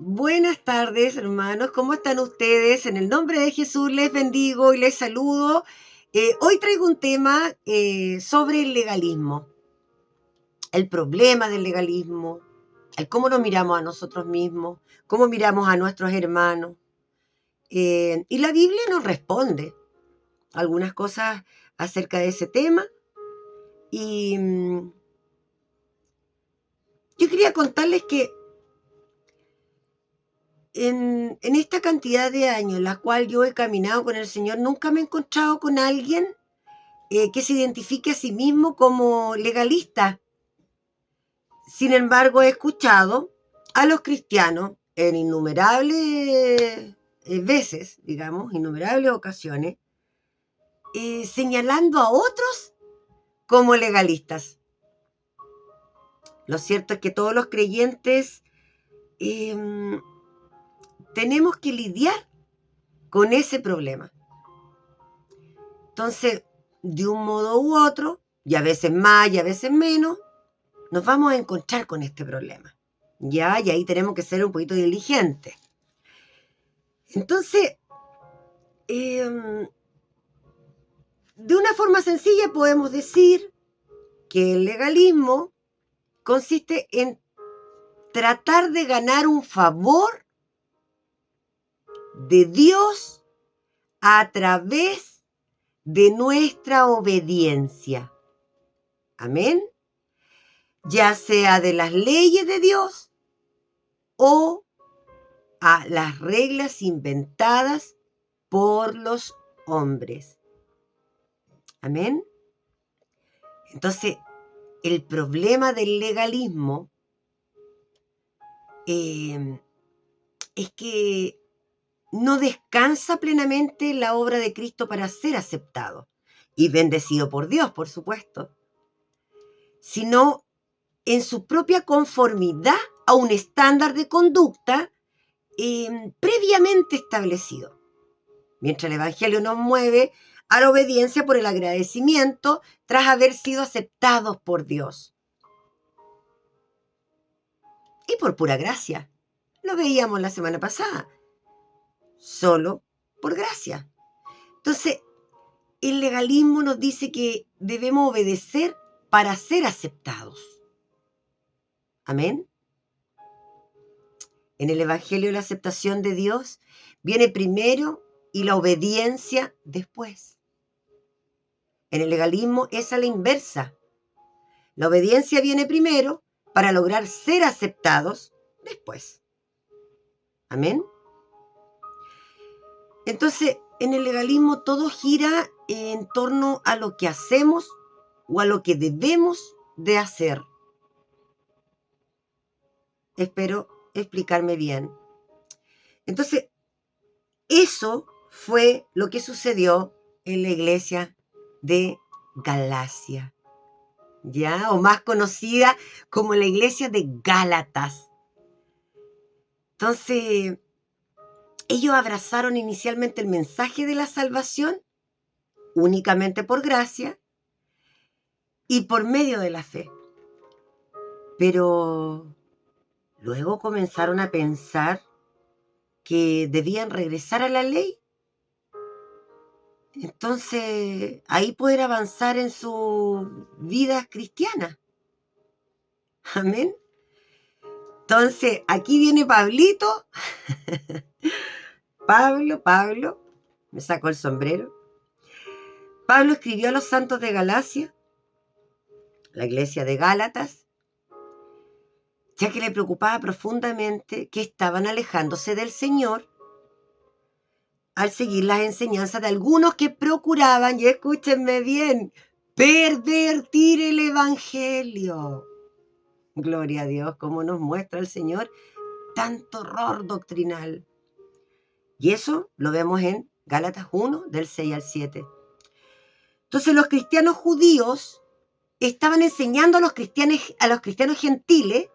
Buenas tardes, hermanos. ¿Cómo están ustedes? En el nombre de Jesús les bendigo y les saludo. Hoy traigo un tema sobre el legalismo, el problema del legalismo, el cómo nos miramos a nosotros mismos, cómo miramos a nuestros hermanos. Y la Biblia nos responde algunas cosas acerca de ese tema. Y yo quería contarles que en esta cantidad de años en la cual yo he caminado con el Señor, nunca me he encontrado con alguien que se identifique a sí mismo como legalista. Sin embargo, he escuchado a los cristianos en innumerables veces, digamos, innumerables ocasiones, señalando a otros como legalistas. Lo cierto es que todos los creyentes tenemos que lidiar con ese problema. Entonces, de un modo u otro, y a veces más y a veces menos, nos vamos a encontrar con este problema. ¿Ya? Y ahí tenemos que ser un poquito diligentes. Entonces, de una forma sencilla podemos decir que el legalismo consiste en tratar de ganar un favor de Dios a través de nuestra obediencia. Amén. Ya sea de las leyes de Dios o a las reglas inventadas por los hombres. Amén. Entonces, el problema del legalismo es que no descansa plenamente la obra de Cristo para ser aceptado y bendecido por Dios, por supuesto, sino en su propia conformidad a un estándar de conducta previamente establecido. Mientras el Evangelio nos mueve a la obediencia por el agradecimiento tras haber sido aceptados por Dios. Y por pura gracia. Lo veíamos la semana pasada. Solo por gracia. Entonces, el legalismo nos dice que debemos obedecer para ser aceptados. Amén. En el Evangelio la aceptación de Dios viene primero y la obediencia después. En el legalismo es a la inversa. La obediencia viene primero para lograr ser aceptados después. Amén. Entonces, en el legalismo todo gira en torno a lo que hacemos o a lo que debemos de hacer. Espero explicarme bien. Entonces, eso fue lo que sucedió en la iglesia de Galacia, ¿ya? O más conocida como la iglesia de Gálatas. Entonces, ellos abrazaron inicialmente el mensaje de la salvación únicamente por gracia y por medio de la fe. Pero luego comenzaron a pensar que debían regresar a la ley. Entonces, ahí poder avanzar en su vida cristiana. Amén. Entonces, aquí viene Pablito. Pablo, me sacó el sombrero. Pablo escribió a los santos de Galacia, la iglesia de Gálatas, ya que le preocupaba profundamente que estaban alejándose del Señor al seguir las enseñanzas de algunos que procuraban, y escúchenme bien, pervertir el Evangelio. Gloria a Dios, cómo nos muestra el Señor tanto error doctrinal. Y eso lo vemos en Gálatas 1, del 6 al 7. Entonces los cristianos judíos estaban enseñando a los cristianos gentiles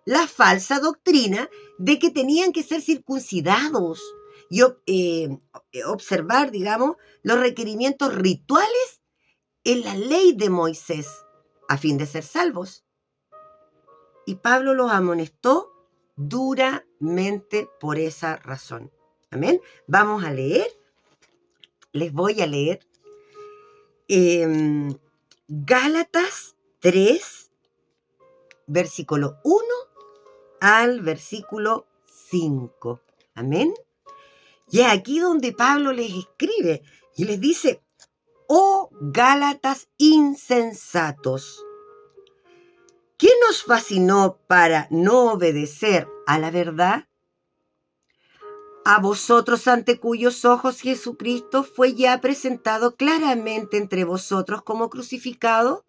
la falsa doctrina de que tenían que ser circuncidados y observar, digamos, los requerimientos rituales en la ley de Moisés a fin de ser salvos. Y Pablo los amonestó solamente por esa razón. Amén. Vamos a leer. Les voy a leer Gálatas 3, versículo 1 al versículo 5. Amén. Y es aquí donde Pablo les escribe y les dice: oh Gálatas insensatos, ¿quién os fascinó para no obedecer a la verdad? A vosotros, ante cuyos ojos Jesucristo fue ya presentado claramente entre vosotros como crucificado.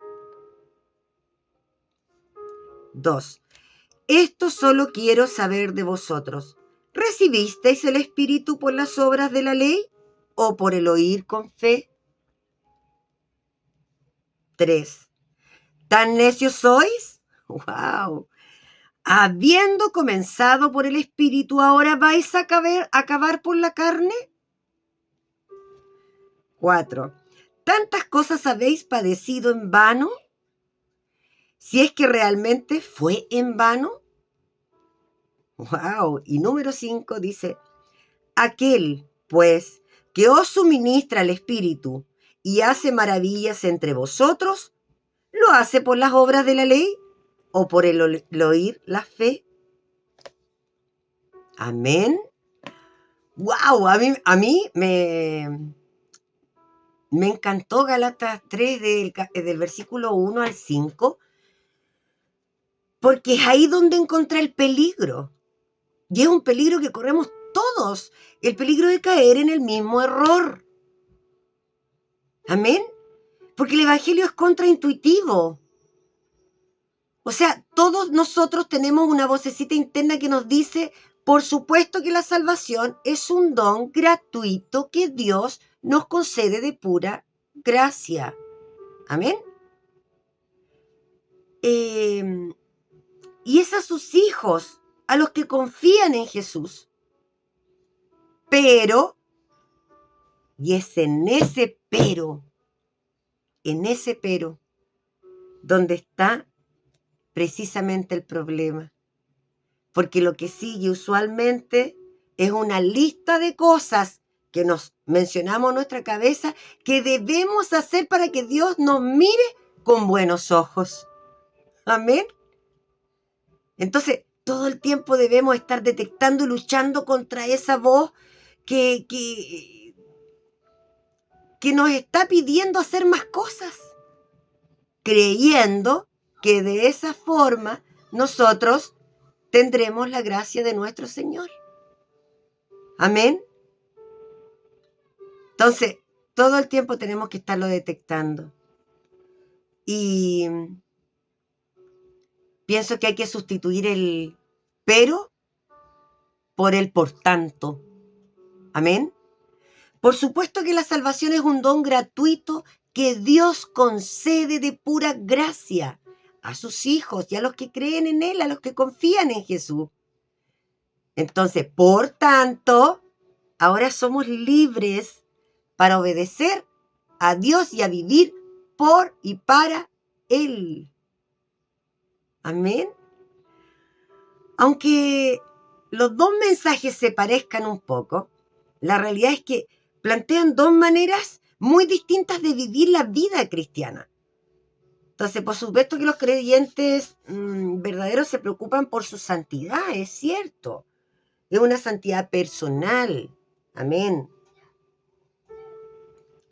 2. Esto solo quiero saber de vosotros. ¿Recibisteis el Espíritu por las obras de la ley o por el oír con fe? 3. ¿Tan necios sois? ¡Wow! Habiendo comenzado por el Espíritu, ¿ahora vais a acabar por la carne? 4. ¿Tantas cosas habéis padecido en vano? Si es que realmente fue en vano. ¡Wow! Y número 5 dice: aquel, pues, que os suministra el Espíritu y hace maravillas entre vosotros, ¿lo hace por las obras de la ley o por el oír la fe? Amén. ¡Wow! A mí me encantó Gálatas 3 del versículo 1 al 5, porque es ahí donde encontré el peligro. Y es un peligro que corremos todos, el peligro de caer en el mismo error. Amén. Porque el Evangelio es contraintuitivo. O sea, todos nosotros tenemos una vocecita interna que nos dice: por supuesto que la salvación es un don gratuito que Dios nos concede de pura gracia. Amén. Y es a sus hijos, a los que confían en Jesús. Pero, y es en ese pero, donde está precisamente el problema. Porque lo que sigue usualmente es una lista de cosas que nos mencionamos en nuestra cabeza que debemos hacer para que Dios nos mire con buenos ojos. Amén. Entonces, todo el tiempo debemos estar detectando y luchando contra esa voz que nos está pidiendo hacer más cosas, creyendo que de esa forma nosotros tendremos la gracia de nuestro Señor. Amén. Entonces, todo el tiempo tenemos que estarlo detectando. Y pienso que hay que sustituir el pero por el por tanto. Amén. Por supuesto que la salvación es un don gratuito que Dios concede de pura gracia a sus hijos y a los que creen en Él, a los que confían en Jesús. Entonces, por tanto, ahora somos libres para obedecer a Dios y a vivir por y para Él. Amén. Aunque los dos mensajes se parezcan un poco, la realidad es que plantean dos maneras muy distintas de vivir la vida cristiana. Entonces, por supuesto que los creyentes verdaderos se preocupan por su santidad, es cierto. Es una santidad personal. Amén.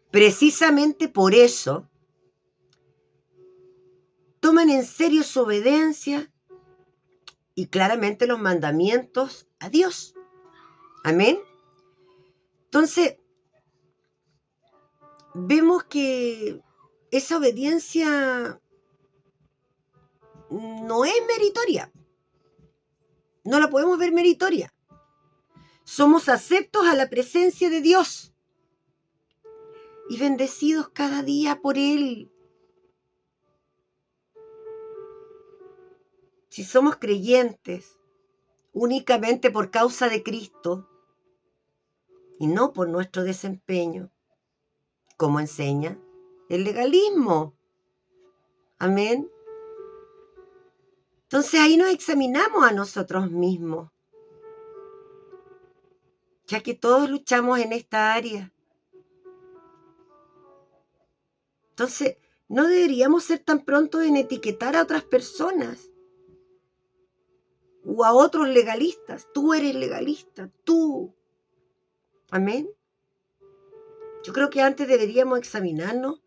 Precisamente por eso, toman en serio su obediencia y claramente los mandamientos a Dios. Amén. Entonces, vemos que esa obediencia no es meritoria. No la podemos ver meritoria. Somos aceptos a la presencia de Dios y bendecidos cada día por Él. Si somos creyentes únicamente por causa de Cristo y no por nuestro desempeño, como enseña el legalismo. Amén. Entonces ahí nos examinamos a nosotros mismos. ya que todos luchamos en esta área. Entonces, no deberíamos ser tan prontos en etiquetar a otras personas o a otros legalistas. Tú eres legalista, tú. Amén. Yo creo que antes deberíamos examinarnos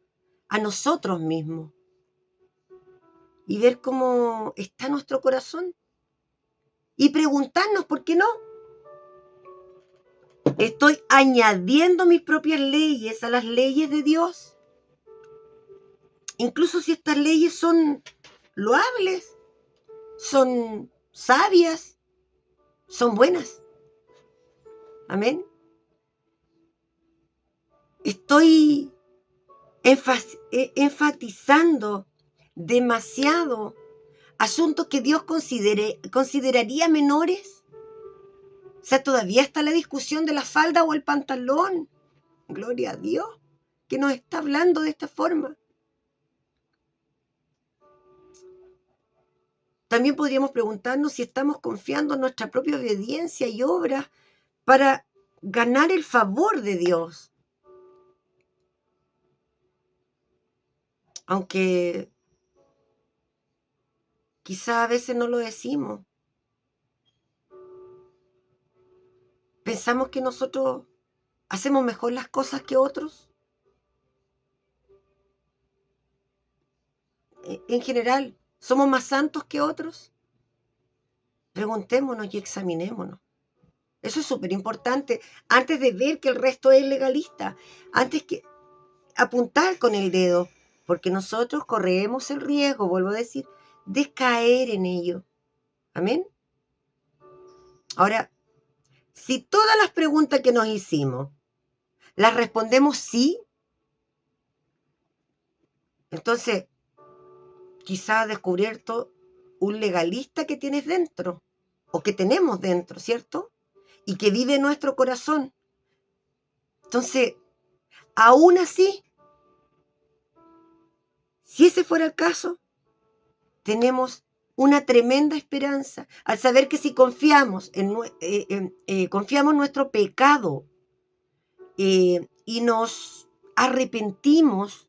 a nosotros mismos y ver cómo está nuestro corazón y preguntarnos, ¿por qué no? ¿Estoy añadiendo mis propias leyes a las leyes de Dios? Incluso si estas leyes son loables, son sabias, son buenas. Amén. Estoy enfatizando demasiado asuntos que Dios consideraría menores. O sea, todavía está la discusión de la falda o el pantalón. Gloria a Dios que nos está hablando de esta forma. También podríamos preguntarnos si estamos confiando en nuestra propia obediencia y obras para ganar el favor de Dios. Aunque quizá a veces no lo decimos. Pensamos que nosotros hacemos mejor las cosas que otros. En general, ¿somos más santos que otros? Preguntémonos y examinémonos. Eso es súper importante. Antes de ver que el resto es legalista, antes que apuntar con el dedo, porque nosotros corremos el riesgo, vuelvo a decir, de caer en ello. Amén. Ahora, si todas las preguntas que nos hicimos las respondemos sí, entonces quizá has descubierto un legalista que tienes dentro, o que tenemos dentro, ¿cierto? Y que vive en nuestro corazón. Entonces, aún así, si ese fuera el caso, tenemos una tremenda esperanza al saber que si confiamos confiamos en nuestro pecado y nos arrepentimos,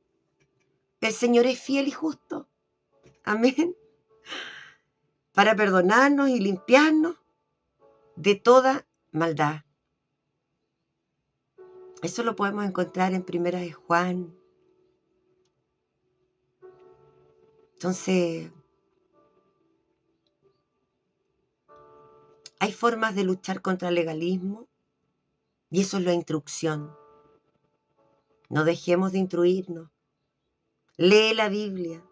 el Señor es fiel y justo. Amén. Para perdonarnos y limpiarnos de toda maldad. Eso lo podemos encontrar en Primera de Juan. Entonces, hay formas de luchar contra el legalismo y eso es la instrucción. No dejemos de instruirnos. Lee la Biblia.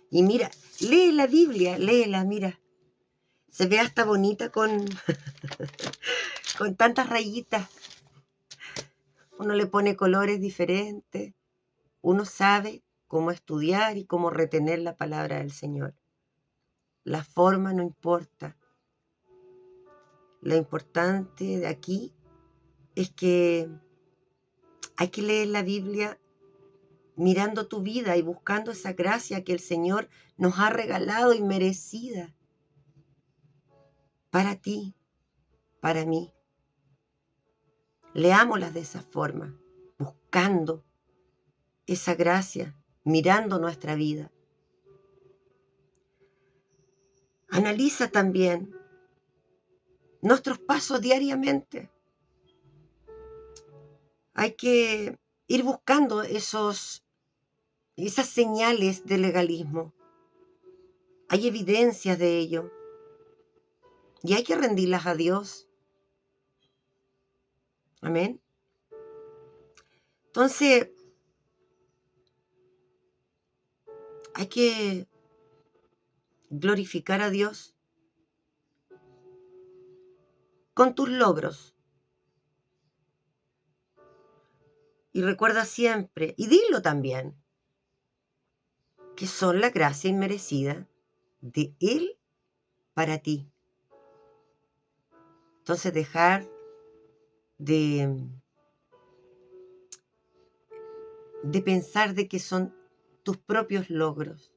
Y mira, lee la Biblia, léela, mira. Se ve hasta bonita con, con tantas rayitas. Uno le pone colores diferentes. Uno sabe cómo estudiar y cómo retener la palabra del Señor. La forma no importa. Lo importante de aquí es que hay que leer la Biblia mirando tu vida y buscando esa gracia que el Señor nos ha regalado y merecida para ti, para mí. Leámoslas de esa forma, buscando esa gracia, mirando nuestra vida. Analiza también nuestros pasos diariamente. Hay que ir buscando esas señales de legalismo. Hay evidencias de ello. Y hay que rendirlas a Dios. Amén. Entonces, hay que glorificar a Dios con tus logros. Y recuerda siempre, y dilo también, que son la gracia inmerecida de Él para ti. Entonces dejar de pensar de que son tus propios logros,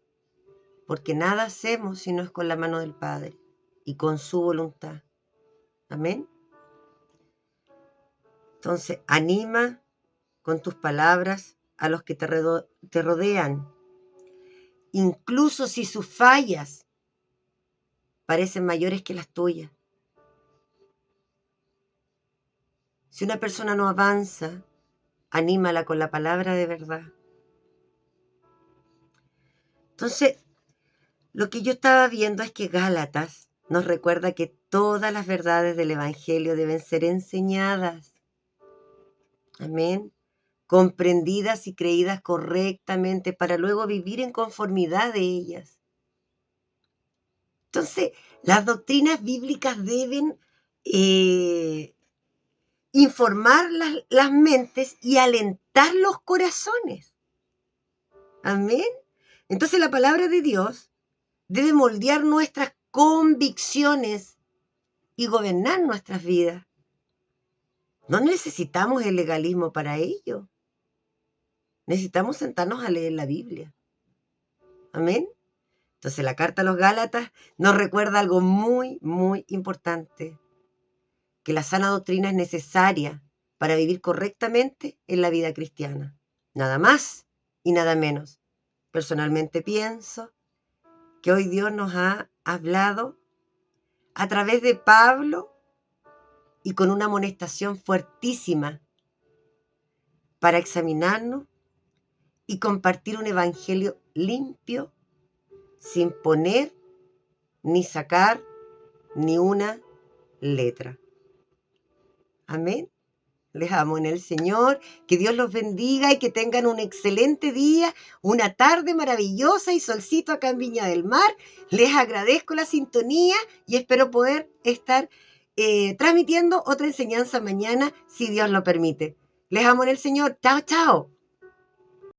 porque nada hacemos si no es con la mano del Padre y con su voluntad. Amén. Entonces, anima con tus palabras a los que te rodean, incluso si sus fallas parecen mayores que las tuyas. Si una persona no avanza, anímala con la palabra de verdad. Entonces, lo que yo estaba viendo es que Gálatas nos recuerda que todas las verdades del Evangelio deben ser enseñadas. Amén. Comprendidas y creídas correctamente para luego vivir en conformidad de ellas. Entonces, las doctrinas bíblicas deben informar las mentes y alentar los corazones. Amén. Entonces, la palabra de Dios debe moldear nuestras convicciones y gobernar nuestras vidas. No necesitamos el legalismo para ello. Necesitamos sentarnos a leer la Biblia. Amén. Entonces la carta a los Gálatas nos recuerda algo muy, muy importante, que la sana doctrina es necesaria para vivir correctamente en la vida cristiana. Nada más y nada menos. Personalmente pienso que hoy Dios nos ha hablado a través de Pablo y con una amonestación fuertísima para examinarnos y compartir un evangelio limpio, sin poner ni sacar ni una letra. Amén. Les amo en el Señor, que Dios los bendiga y que tengan un excelente día, una tarde maravillosa y solcito acá en Viña del Mar. Les agradezco la sintonía y espero poder estar transmitiendo otra enseñanza mañana, si Dios lo permite. Les amo en el Señor. Chao, chao.